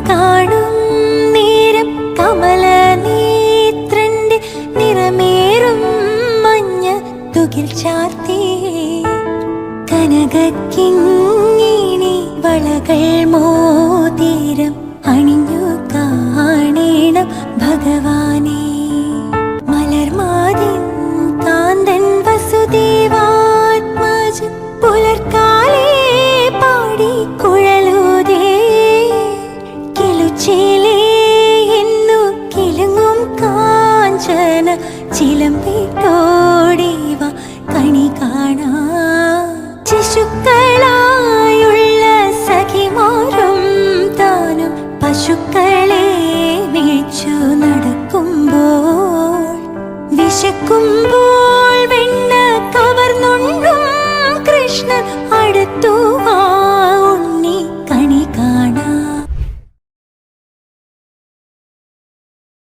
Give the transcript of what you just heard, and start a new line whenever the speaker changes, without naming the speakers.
കാണും നേരം കമല നേത്രന്റെ നിറമേറും മഞ്ഞ തുകിൽ ചാർത്തി കനകക്കിങ്ങിണി വളകൾ മോതിരം അണിഞ്ഞു കാണേണം ഭഗവാനെ. മലർമാതിൻ കാന്തൻ വസുദേവാത്മജൻ പുലർക്കാലേ പാടി കുഴലൂതേ കിലുച്ചേലേ എന്നു കിലുങ്ങും കാഞ്ചന ചിലമ്പിട്ടോടിവ കണി കാണാ. ശിശുക്കളായുള്ള സഖിമാരും താനും പശുക്കളെ മേച്ചു